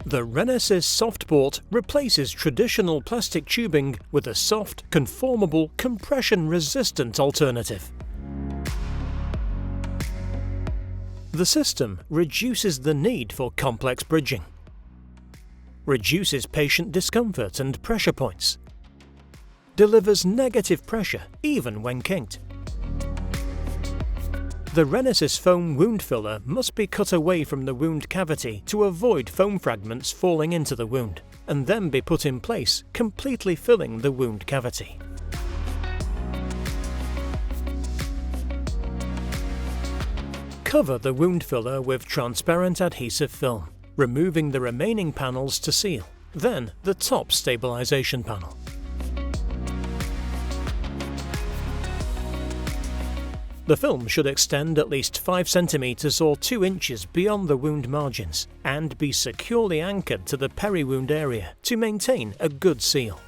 The RENASYS Soft Port replaces traditional plastic tubing with a soft, conformable, compression-resistant alternative. The system reduces the need for complex bridging, reduces patient discomfort and pressure points, delivers negative pressure even when kinked. The RENASYS foam wound filler must be cut away from the wound cavity to avoid foam fragments falling into the wound, and then be put in place, completely filling the wound cavity. Cover the wound filler with transparent adhesive film, removing the remaining panels to seal, then the top stabilization panel. The film should extend at least 5 cm or 2 inches beyond the wound margins and be securely anchored to the peri-wound area to maintain a good seal.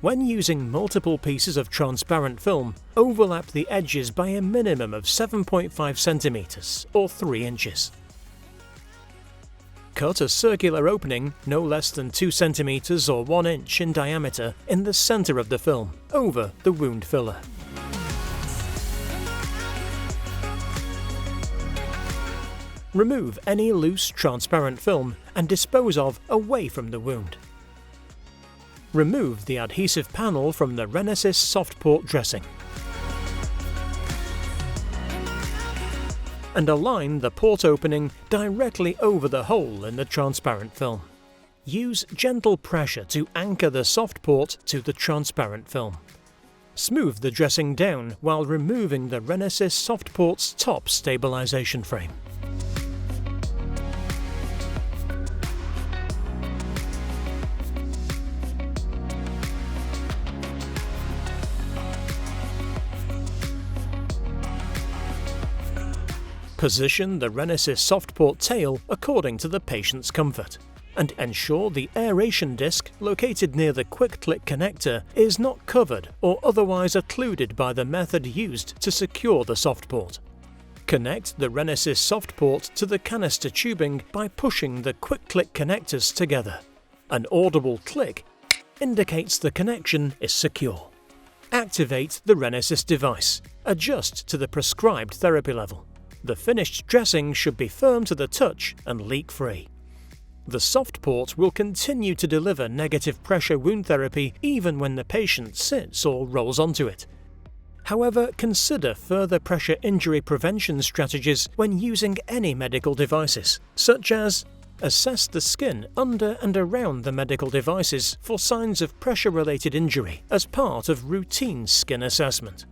When using multiple pieces of transparent film, overlap the edges by a minimum of 7.5 cm or 3 inches. Cut a circular opening no less than 2 cm or 1 inch in diameter in the center of the film, over the wound filler. Remove any loose, transparent film and dispose of away from the wound. Remove the adhesive panel from the RENASYS Soft Port dressing and align the port opening directly over the hole in the transparent film. Use gentle pressure to anchor the soft port to the transparent film. Smooth the dressing down while removing the RENASYS Soft Port's top stabilization frame. Position the RENASYS Soft Port tail according to the patient's comfort, and ensure the aeration disc located near the quick-click connector is not covered or otherwise occluded by the method used to secure the soft port. Connect the RENASYS Soft Port to the canister tubing by pushing the quick-click connectors together. An audible click indicates the connection is secure. Activate the RENASYS device. Adjust to the prescribed therapy level. The finished dressing should be firm to the touch and leak-free. The soft port will continue to deliver negative pressure wound therapy even when the patient sits or rolls onto it. However, consider further pressure injury prevention strategies when using any medical devices, such as assess the skin under and around the medical devices for signs of pressure-related injury as part of routine skin assessment.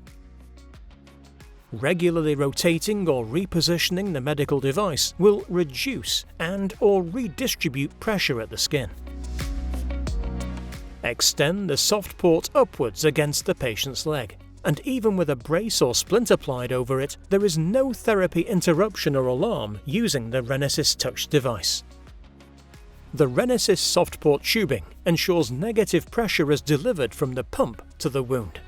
Regularly rotating or repositioning the medical device will reduce and/or redistribute pressure at the skin. Extend the soft port upwards against the patient's leg, and even with a brace or splint applied over it, there is no therapy interruption or alarm using the RENASYS Touch device. The RENASYS Soft Port tubing ensures negative pressure is delivered from the pump to the wound.